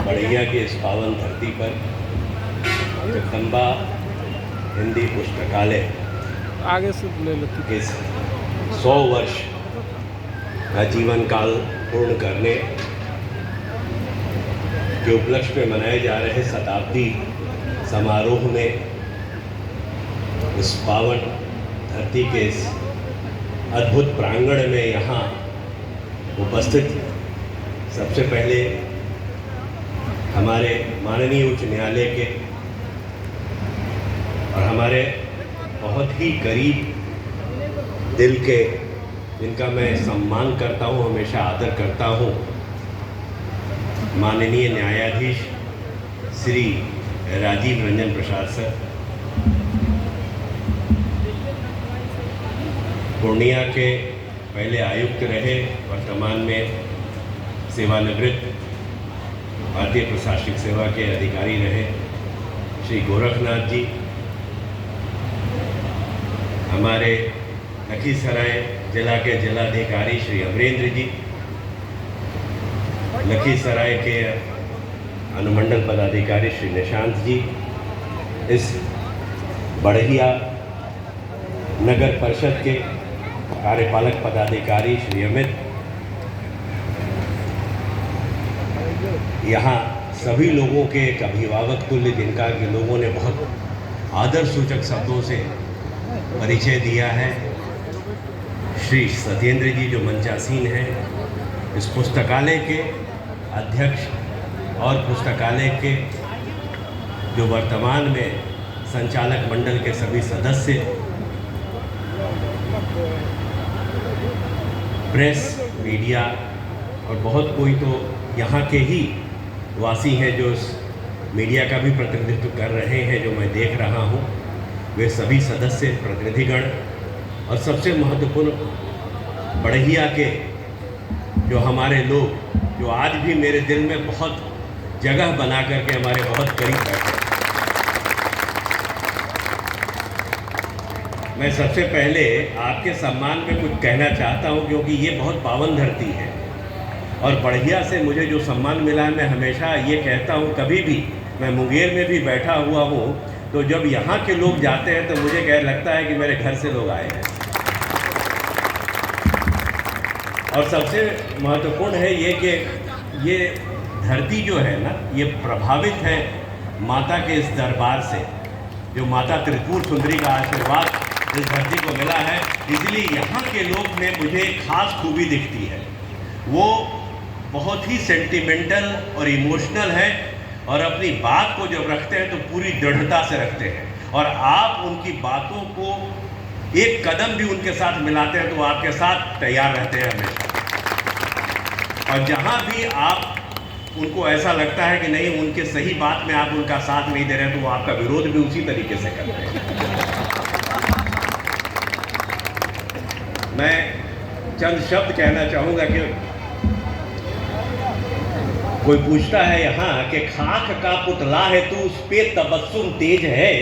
बढ़ैया की इस पावन धरती पर जगदम्बा हिंदी पुस्तकालय आगे से ले लेती के 100 वर्ष का जीवन काल पूर्ण करने के उपलक्ष्य में मनाए जा रहे शताब्दी समारोह में इस पावन धरती के इस अद्भुत प्रांगण में यहाँ उपस्थित सबसे पहले हमारे माननीय उच्च न्यायालय के और हमारे बहुत ही करीब दिल के, जिनका मैं सम्मान करता हूँ, हमेशा आदर करता हूँ, माननीय न्यायाधीश श्री राजीव रंजन प्रसाद सर, पूर्णिया के पहले आयुक्त रहे, वर्तमान में सेवानिवृत्त भारतीय प्रशासनिक सेवा के अधिकारी रहे श्री गोरखनाथ जी, हमारे लखीसराय जिला के जिलाधिकारी श्री अमरेंद्र जी, लखीसराय के अनुमंडल पदाधिकारी श्री निशांत जी, इस बढ़िया नगर परिषद के कार्यपालक पदाधिकारी श्री अमित, यहाँ सभी लोगों के एक अभिभावक तुल्य जिनका के लोगों ने बहुत आदर सूचक शब्दों से परिचय दिया है, श्री सत्येंद्र जी जो मंचासीन हैं, इस पुस्तकालय के अध्यक्ष और पुस्तकालय के जो वर्तमान में संचालक मंडल के सभी सदस्य, प्रेस, मीडिया और बहुत कोई तो यहाँ के ही वासी हैं जो इस मीडिया का भी प्रतिनिधित्व कर रहे हैं, जो मैं देख रहा हूँ, वे सभी सदस्य, प्रतिनिधिगण और सबसे महत्वपूर्ण बढ़िया के जो हमारे लोग, जो आज भी मेरे दिल में बहुत जगह बना करके हमारे बहुत करीब बैठे। मैं सबसे पहले आपके सम्मान में कुछ कहना चाहता हूँ, क्योंकि ये बहुत पावन धरती है और बढ़िया से मुझे जो सम्मान मिला है, मैं हमेशा ये कहता हूँ, कभी भी मैं मुंगेर में भी बैठा हुआ हूँ तो जब यहाँ के लोग जाते हैं तो मुझे कह लगता है कि मेरे घर से लोग आए हैं। और सबसे महत्वपूर्ण है ये कि ये धरती जो है ना, ये प्रभावित है माता के इस दरबार से, जो माता त्रिपुर सुंदरी का आशीर्वाद इस धरती को मिला है, इसलिए यहाँ के लोग में मुझे एक खास खूबी दिखती है। वो बहुत ही सेंटिमेंटल और इमोशनल है और अपनी बात को जब रखते हैं तो पूरी दृढ़ता से रखते हैं, और आप उनकी बातों को एक कदम भी उनके साथ मिलाते हैं तो आपके साथ तैयार रहते हैं हमेशा। और जहाँ भी आप उनको ऐसा लगता है कि नहीं, उनके सही बात में आप उनका साथ नहीं दे रहे हैं, तो वो आपका विरोध भी उसी तरीके से करते हैं। मैं चंद शब्द कहना चाहूँगा कि कोई पूछता है यहाँ कि खाक का पुतला है तू उस पे तबस्सुम तेज है,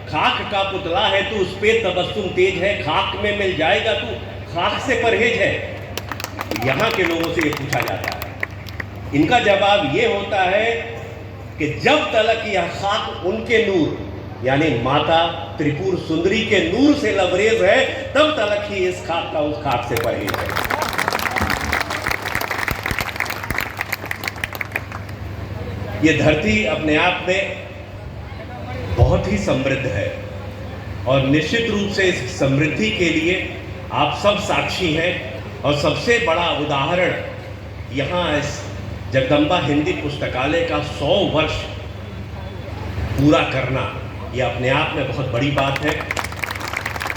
खाक का पुतला है तू उस पे तबस्सुम तेज है, खाक में मिल जाएगा तू खाक से परहेज है। यहाँ के लोगों से ये पूछा जाता है, इनका जवाब ये होता है कि जब तक यह खाक उनके नूर यानी माता त्रिपुर सुंदरी के नूर से लबरेज है, तब तक ही इस खाक का उस खाक से परहेज है। ये धरती अपने आप में बहुत ही समृद्ध है और निश्चित रूप से इस समृद्धि के लिए आप सब साक्षी हैं, और सबसे बड़ा उदाहरण यहाँ इस जगदम्बा हिंदी पुस्तकालय का 100 वर्ष पूरा करना, ये अपने आप में बहुत बड़ी बात है।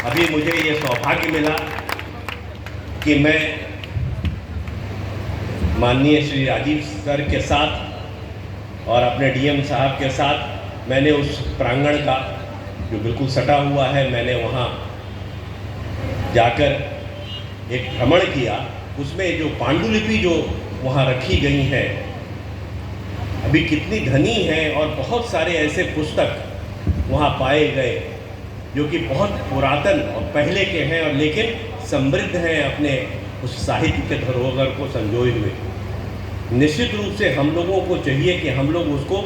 अभी मुझे ये सौभाग्य मिला कि मैं माननीय श्री राजीव सर के साथ और अपने डीएम साहब के साथ मैंने उस प्रांगण का जो बिल्कुल सटा हुआ है, मैंने वहाँ जाकर एक भ्रमण किया। उसमें जो पांडुलिपि जो वहाँ रखी गई हैं, अभी कितनी धनी है, और बहुत सारे ऐसे पुस्तक वहाँ पाए गए जो कि बहुत पुरातन और पहले के हैं, और लेकिन समृद्ध हैं अपने उस साहित्य के धरोहर को संजोए हुए। निश्चित रूप से हम लोगों को चाहिए कि हम लोग उसको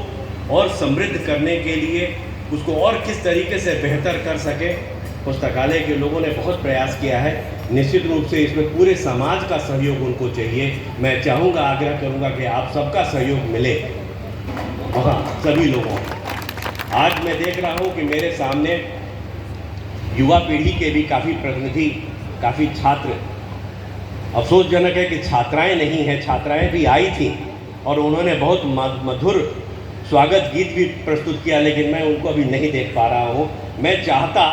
और समृद्ध करने के लिए उसको और किस तरीके से बेहतर कर सकें। पुस्तकालय के लोगों ने बहुत प्रयास किया है। निश्चित रूप से इसमें पूरे समाज का सहयोग उनको चाहिए। मैं चाहूँगा, आग्रह करूँगा कि आप सबका सहयोग मिले वहाँ सभी लोगों को। आज मैं देख रहा हूँ कि मेरे सामने युवा पीढ़ी के भी काफ़ी प्रतिनिधि, काफ़ी छात्र, अफसोसजनक है कि छात्राएं नहीं हैं, छात्राएं भी आई थी और उन्होंने बहुत मधुर स्वागत गीत भी प्रस्तुत किया, लेकिन मैं उनको अभी नहीं देख पा रहा हूँ। मैं चाहता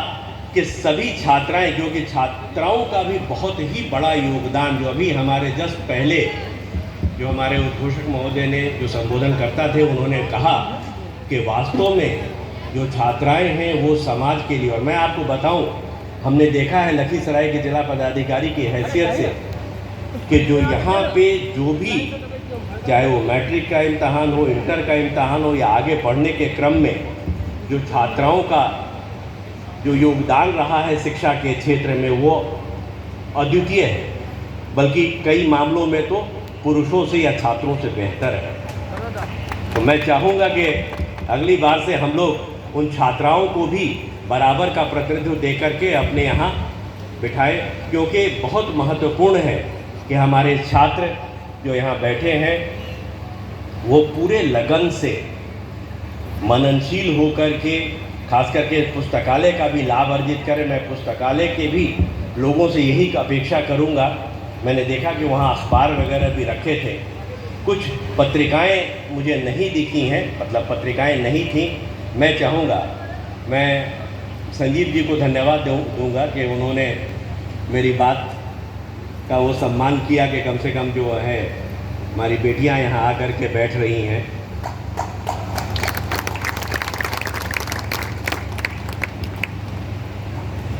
कि सभी छात्राएं, क्योंकि छात्राओं का भी बहुत ही बड़ा योगदान, जो अभी हमारे जस्ट पहले जो हमारे उद्घोषक महोदय ने जो संबोधन करता थे, उन्होंने कहा कि वास्तव में जो छात्राएं हैं वो समाज के लिए। और मैं आपको बताऊं, हमने देखा है लखीसराय के जिला पदाधिकारी की हैसियत से कि जो यहाँ पे जो भी, चाहे वो मैट्रिक का इम्तहान हो, इंटर का इम्तहान हो या आगे पढ़ने के क्रम में जो छात्राओं का जो योगदान रहा है शिक्षा के क्षेत्र में, वो अद्वितीय है, बल्कि कई मामलों में तो पुरुषों से या छात्रों से बेहतर है। तो मैं चाहूँगा कि अगली बार से हम लोग उन छात्राओं को भी बराबर का प्रतिनिधित्व दे करके अपने यहाँ बिठाएं, क्योंकि बहुत महत्वपूर्ण है कि हमारे छात्र जो यहाँ बैठे हैं वो पूरे लगन से मननशील होकर के, खास करके पुस्तकालय का भी लाभ अर्जित करें। मैं पुस्तकालय के भी लोगों से यही अपेक्षा करूँगा। मैंने देखा कि वहाँ अखबार वगैरह भी रखे थे, कुछ पत्रिकाएं मुझे नहीं दिखी हैं, मतलब पत्रिकाएं नहीं थी। मैं चाहूँगा, मैं संजीव जी को धन्यवाद दूँगा कि उन्होंने मेरी बात का वो सम्मान किया कि कम से कम जो है हमारी बेटियां यहाँ आकर के बैठ रही हैं।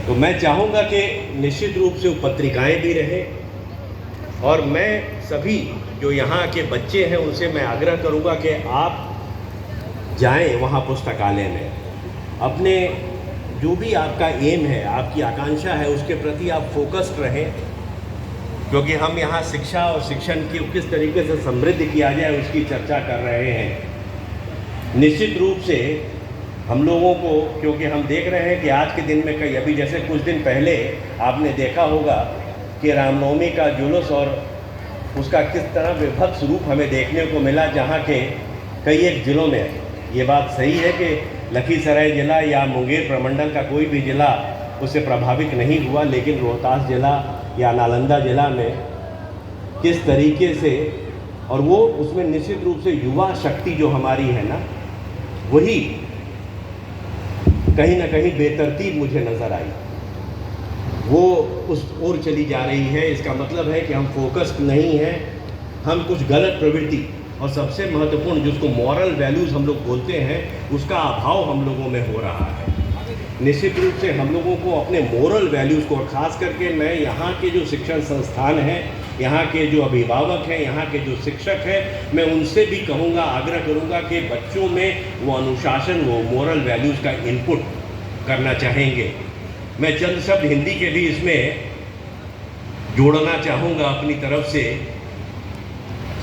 तो मैं चाहूँगा कि निश्चित रूप से वो पत्रिकाएं भी रहें, और मैं सभी जो यहाँ के बच्चे हैं उनसे मैं आग्रह करूँगा कि आप जाएं वहाँ पुस्तकालय में, अपने जो भी आपका एम है, आपकी आकांक्षा है, उसके प्रति आप फोकस्ड रहें, क्योंकि हम यहाँ शिक्षा और शिक्षण की किस तरीके से समृद्ध किया जाए उसकी चर्चा कर रहे हैं। निश्चित रूप से हम लोगों को, क्योंकि हम देख रहे हैं कि आज के दिन में कई, अभी जैसे कुछ दिन पहले आपने देखा होगा कि रामनवमी का जुलूस और उसका किस तरह विभत्स रूप हमें देखने को मिला, जहाँ के कई एक जिलों में। ये बात सही है कि लखीसराय जिला या मुंगेर प्रमंडल का कोई भी जिला उससे प्रभावित नहीं हुआ, लेकिन रोहतास जिला या नालंदा जिला में किस तरीके से, और वो उसमें निश्चित रूप से युवा शक्ति जो हमारी है ना, वही कहीं ना कहीं बेतरतीब मुझे नज़र आई, वो उस ओर चली जा रही है। इसका मतलब है कि हम फोकस्ड नहीं हैं, हम कुछ गलत प्रवृत्ति, और सबसे महत्वपूर्ण जिसको मॉरल वैल्यूज़ हम लोग बोलते हैं, उसका अभाव हम लोगों में हो रहा है। निश्चित रूप से हम लोगों को अपने मोरल वैल्यूज़ को, और ख़ास करके मैं यहाँ के जो शिक्षण संस्थान हैं, यहाँ के जो अभिभावक हैं, यहाँ के जो शिक्षक हैं, मैं उनसे भी कहूँगा, आग्रह करूँगा कि बच्चों में वो अनुशासन, वो मोरल वैल्यूज़ का इनपुट करना चाहेंगे। मैं चंद शब्द हिंदी के भी इसमें जोड़ना चाहूँगा अपनी तरफ से,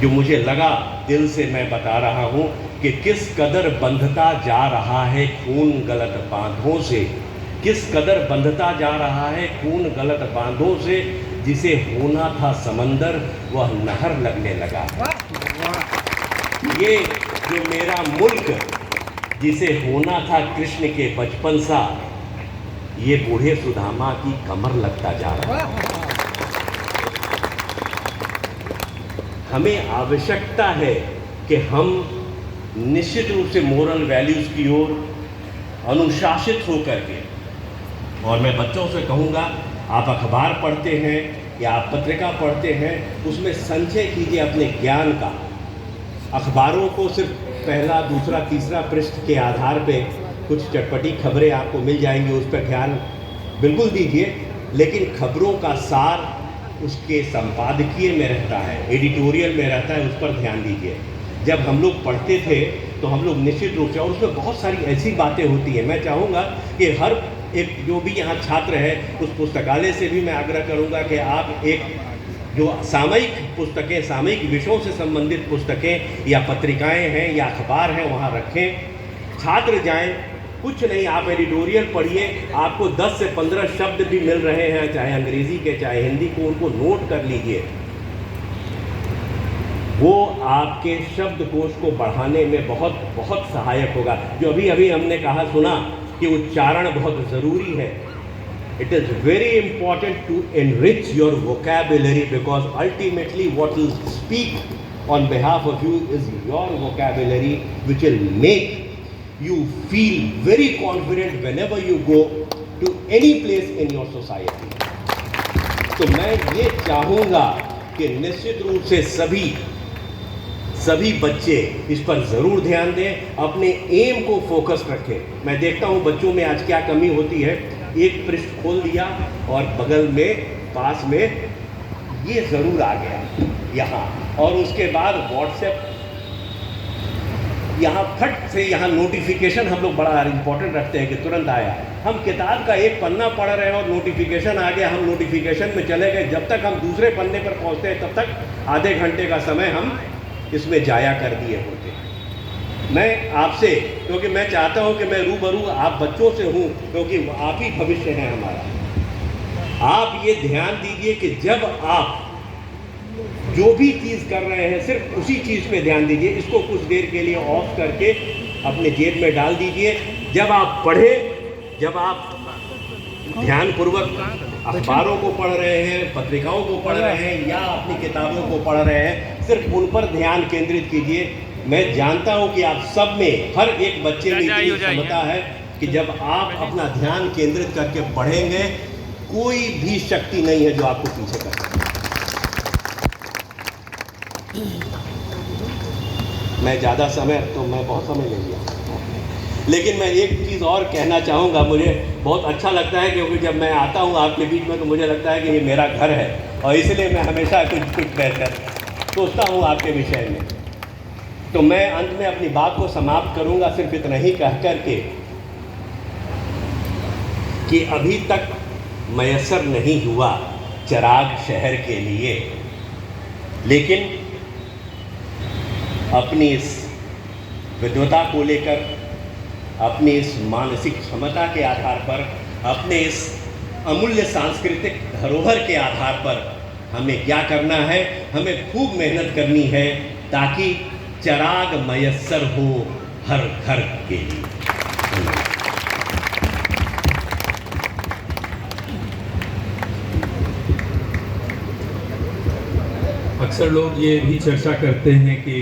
जो मुझे लगा, दिल से मैं बता रहा हूँ कि किस कदर बंधता जा रहा है खून गलत बांधों से, किस कदर बंधता जा रहा है खून गलत बांधों से, जिसे होना था समंदर वह नहर लगने लगा। ये जो मेरा मुल्क, जिसे होना था कृष्ण के बचपन सा, ये बूढ़े सुदामा की कमर लगता जा रहा है। हमें आवश्यकता है कि हम निश्चित रूप से मोरल वैल्यूज़ की ओर अनुशासित होकर के, और मैं बच्चों से कहूँगा, आप अखबार पढ़ते हैं या आप पत्रिका पढ़ते हैं, उसमें संचय कीजिए अपने ज्ञान का। अखबारों को सिर्फ पहला, दूसरा, तीसरा पृष्ठ के आधार पे कुछ चटपटी खबरें आपको मिल जाएंगी, उस पर ध्यान बिल्कुल दीजिए, लेकिन खबरों का सार उसके संपादकीय में रहता है, एडिटोरियल में रहता है, उस पर ध्यान दीजिए। जब हम लोग पढ़ते थे तो हम लोग निश्चित रूप से, और उसमें बहुत सारी ऐसी बातें होती हैं। मैं चाहूँगा कि हर एक जो भी यहाँ छात्र है, उस पुस्तकालय से भी मैं आग्रह करूँगा कि आप एक जो सामयिक पुस्तकें, सामयिक विषयों से संबंधित पुस्तकें या पत्रिकाएं हैं या अखबार हैं वहाँ रखें। छात्र जाएं, कुछ नहीं, आप एडिटोरियल पढ़िए, आपको 10 से 15 शब्द भी मिल रहे हैं, चाहे अंग्रेज़ी के चाहे हिंदी को, उनको नोट कर लीजिए। वो आपके शब्दकोश को बढ़ाने में बहुत बहुत सहायक होगा। जो अभी अभी हमने कहा सुना कि उच्चारण बहुत ज़रूरी है। It is very important to enrich your vocabulary because ultimately what will speak on behalf of you is your vocabulary, which will make you feel very confident whenever you go to any place in your society. तो मैं ये चाहूँगा कि निश्चित रूप से सभी बच्चे इस पर ज़रूर ध्यान दें, अपने एम को फोकस रखें। मैं देखता हूँ बच्चों में आज क्या कमी होती है, एक पृष्ठ खोल दिया और बगल में पास में ये ज़रूर आ गया यहाँ, और उसके बाद व्हाट्सएप, यहाँ फट से यहाँ नोटिफिकेशन हम लोग बड़ा इम्पोर्टेंट रखते हैं कि तुरंत आया। हम किताब का एक पन्ना पढ़ रहे हैं और नोटिफिकेशन आ गया, हम नोटिफिकेशन में चले गए। जब तक हम दूसरे पन्ने पर पहुँचते हैं तब तक आधे घंटे का समय हम इसमें जाया कर दिए होते हैं। मैं आपसे, क्योंकि मैं चाहता हूं कि मैं रूबरू आप बच्चों से हूं, क्योंकि आप ही भविष्य है हमारा। आप ये ध्यान दीजिए कि जब आप जो भी चीज़ कर रहे हैं सिर्फ उसी चीज़ पे ध्यान दीजिए। इसको कुछ देर के लिए ऑफ करके अपने जेब में डाल दीजिए। जब आप पढ़ें, जब आप ध्यानपूर्वक अखबारों को पढ़ रहे हैं, पत्रिकाओं को पढ़ रहे हैं या अपनी किताबों को पढ़ रहे हैं, सिर्फ उन पर ध्यान केंद्रित कीजिए। मैं जानता हूं कि आप सब में, हर एक बच्चे में इतनी क्षमता है कि जब आप अपना ध्यान केंद्रित करके पढ़ेंगे, कोई भी शक्ति नहीं है जो आपको पीछे कर सके। मैं ज़्यादा समय, तो मैं बहुत समय ले लिया, लेकिन मैं एक चीज़ और कहना चाहूँगा। मुझे बहुत अच्छा लगता है क्योंकि जब मैं आता हूँ आपके बीच में तो मुझे लगता है कि ये मेरा घर है, और इसलिए मैं हमेशा कुछ बेहतर सोचता हूँ आपके विषय में। तो मैं अंत में अपनी बात को समाप्त करूँगा सिर्फ इतना ही कह कर के कि अभी तक मयस्सर नहीं हुआ चिराग शहर के लिए, लेकिन अपनी इस विद्वता को लेकर, अपनी इस मानसिक क्षमता के आधार पर, अपने इस अमूल्य सांस्कृतिक धरोहर के आधार पर हमें क्या करना है, हमें खूब मेहनत करनी है ताकि चिराग मयस्सर हो हर घर के लिए। अक्सर लोग ये भी चर्चा करते हैं कि